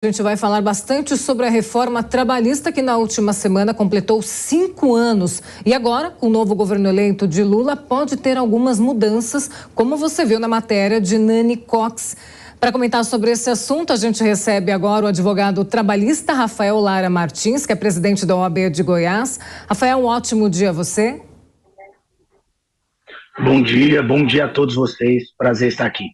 A gente vai falar bastante sobre a reforma trabalhista que na última semana completou 5 anos. E agora, com o novo governo eleito de Lula, pode ter algumas mudanças, como você viu na matéria de Nani Cox. Para comentar sobre esse assunto, a gente recebe agora o advogado trabalhista Rafael Lara Martins, que é presidente da OAB de Goiás. Rafael, um ótimo dia a você. Bom dia a todos vocês. Prazer estar aqui.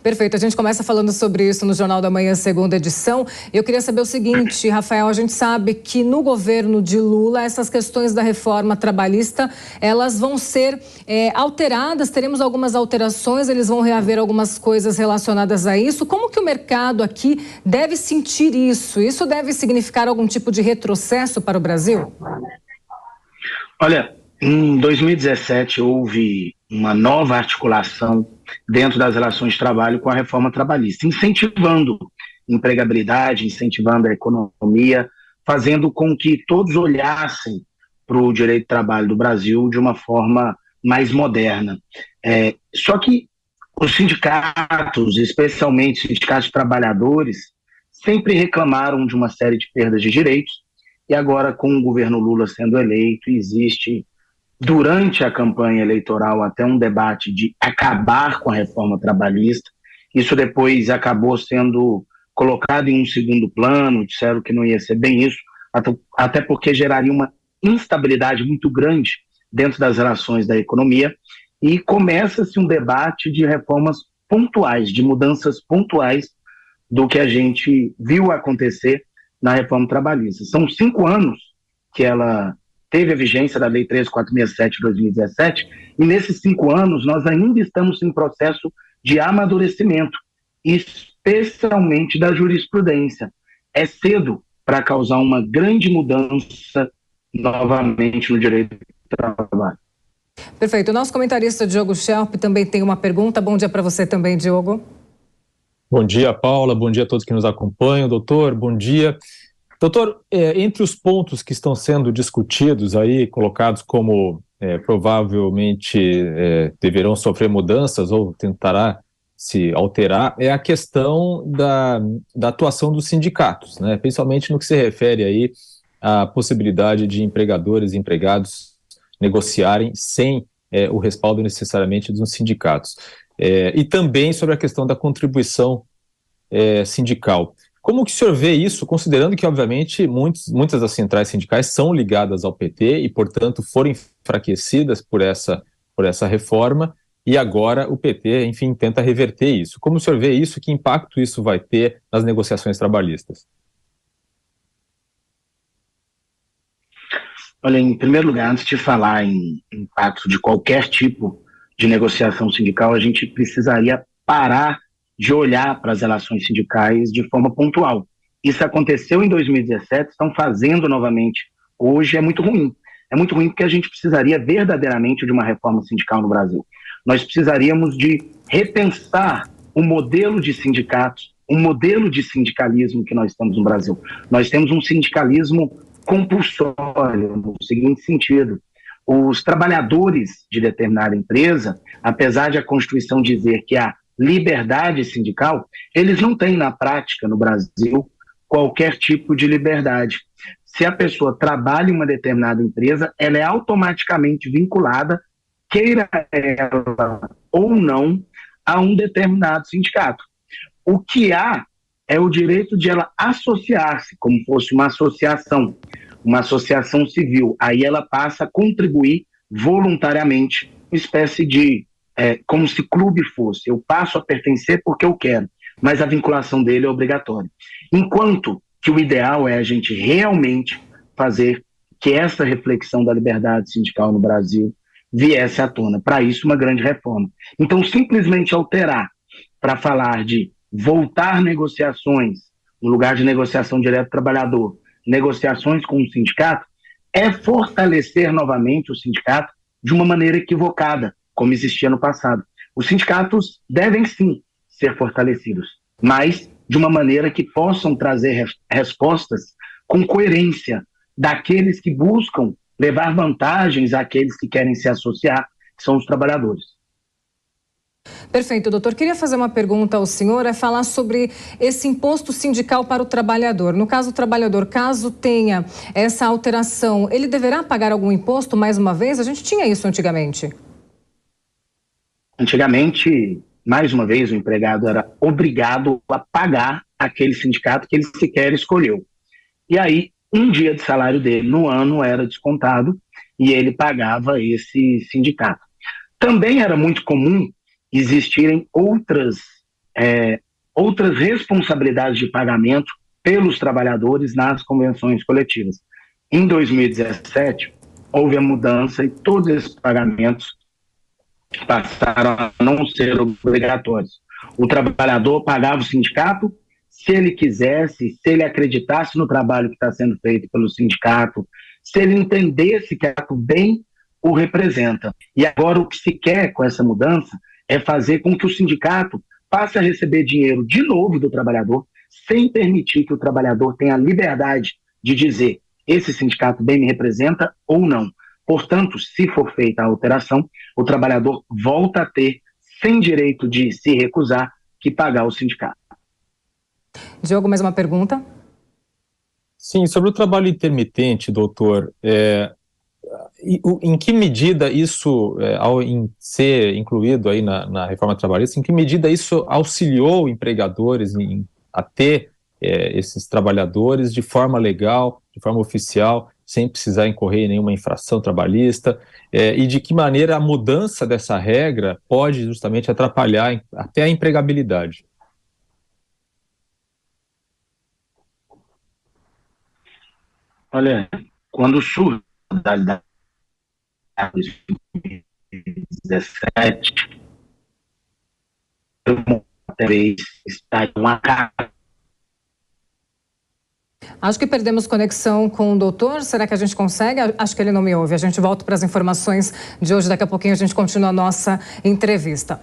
Perfeito, a gente começa falando sobre isso no Jornal da Manhã, segunda edição. Eu queria saber o seguinte, Rafael, a gente sabe que no governo de Lula, essas questões da reforma trabalhista, elas vão ser alteradas, teremos algumas alterações, eles vão reaver algumas coisas relacionadas a isso. Como que o mercado aqui deve sentir isso? Isso deve significar algum tipo de retrocesso para o Brasil? Olha, em 2017 houve uma nova articulação dentro das relações de trabalho com a reforma trabalhista, incentivando empregabilidade, incentivando a economia, fazendo com que todos olhassem para o direito de trabalho do Brasil de uma forma mais moderna. Só que os sindicatos, especialmente sindicatos de trabalhadores, sempre reclamaram de uma série de perdas de direitos, e agora, com o governo Lula sendo eleito, existe, durante a campanha eleitoral, até um debate de acabar com a reforma trabalhista. Isso depois acabou sendo colocado em um segundo plano, disseram que não ia ser bem isso, até porque geraria uma instabilidade muito grande dentro das relações da economia, e começa-se um debate de reformas pontuais, de mudanças pontuais do que a gente viu acontecer na reforma trabalhista. São 5 anos que ela teve a vigência da Lei 13.467 de 2017, e nesses 5 anos nós ainda estamos em processo de amadurecimento, especialmente da jurisprudência. É cedo para causar uma grande mudança novamente no direito do trabalho. Perfeito. O nosso comentarista Diogo Schelp também tem uma pergunta. Bom dia para você também, Diogo. Bom dia, Paula. Bom dia a todos que nos acompanham. Doutor, bom dia. Doutor, entre os pontos que estão sendo discutidos aí, colocados como provavelmente deverão sofrer mudanças ou tentará se alterar, é a questão da atuação dos sindicatos, né? Principalmente no que se refere aí à possibilidade de empregadores e empregados negociarem sem o respaldo necessariamente dos sindicatos. E também sobre a questão da contribuição sindical. Como que o senhor vê isso, considerando que, obviamente, muitas das centrais sindicais são ligadas ao PT e, portanto, foram enfraquecidas por essa reforma, e agora o PT, enfim, tenta reverter isso. Como o senhor vê isso? Que impacto isso vai ter nas negociações trabalhistas? Olha, em primeiro lugar, antes de falar em impacto de qualquer tipo de negociação sindical, a gente precisaria parar de olhar para as relações sindicais de forma pontual. Isso aconteceu em 2017, estão fazendo novamente hoje, é muito ruim. É muito ruim porque a gente precisaria verdadeiramente de uma reforma sindical no Brasil. Nós precisaríamos de repensar o modelo de sindicatos, o modelo de sindicalismo que nós temos no Brasil. Nós temos um sindicalismo compulsório, no seguinte sentido: os trabalhadores de determinada empresa, apesar de a Constituição dizer que há liberdade sindical, eles não têm na prática no Brasil qualquer tipo de liberdade. Se a pessoa trabalha em uma determinada empresa, ela é automaticamente vinculada, queira ela ou não, a um determinado sindicato. O que há é o direito de ela associar-se, como fosse uma associação civil. Aí ela passa a contribuir voluntariamente, uma espécie de como se clube fosse. Eu passo a pertencer porque eu quero, mas a vinculação dele é obrigatória. Enquanto que o ideal é a gente realmente fazer que essa reflexão da liberdade sindical no Brasil viesse à tona. Para isso, uma grande reforma. Então, simplesmente alterar para falar de voltar negociações, no lugar de negociação direto do trabalhador, negociações com o sindicato, é fortalecer novamente o sindicato de uma maneira equivocada, como existia no passado. Os sindicatos devem sim ser fortalecidos, mas de uma maneira que possam trazer respostas com coerência daqueles que buscam levar vantagens àqueles que querem se associar, que são os trabalhadores. Perfeito, doutor. Queria fazer uma pergunta ao senhor, falar sobre esse imposto sindical para o trabalhador. No caso, o trabalhador, caso tenha essa alteração, ele deverá pagar algum imposto mais uma vez? A gente tinha isso antigamente. Antigamente, mais uma vez, o empregado era obrigado a pagar aquele sindicato que ele sequer escolheu. E aí, um dia de salário dele no ano era descontado e ele pagava esse sindicato. Também era muito comum existirem outras responsabilidades de pagamento pelos trabalhadores nas convenções coletivas. Em 2017, houve a mudança e todos esses pagamentos passaram a não ser obrigatórios. O trabalhador pagava o sindicato se ele quisesse, se ele acreditasse no trabalho que está sendo feito pelo sindicato, se ele entendesse que o bem o representa. E agora o que se quer com essa mudança é fazer com que o sindicato passe a receber dinheiro de novo do trabalhador, sem permitir que o trabalhador tenha a liberdade de dizer esse sindicato bem me representa ou não. Portanto, se for feita a alteração, o trabalhador volta a ter, sem direito de se recusar, que pagar o sindicato. Diogo, mais uma pergunta? Sim, sobre o trabalho intermitente, doutor, em que medida isso, ao ser incluído aí na reforma trabalhista, em que medida isso auxiliou empregadores a ter esses trabalhadores de forma legal, de forma oficial, sem precisar incorrer em nenhuma infração trabalhista, e de que maneira a mudança dessa regra pode justamente atrapalhar até a empregabilidade? Olha, quando surge a modalidade de 2017, talvez está uma cara. Acho que perdemos conexão com o doutor. Será que a gente consegue? Acho que ele não me ouve. A gente volta para as informações de hoje. Daqui a pouquinho a gente continua a nossa entrevista.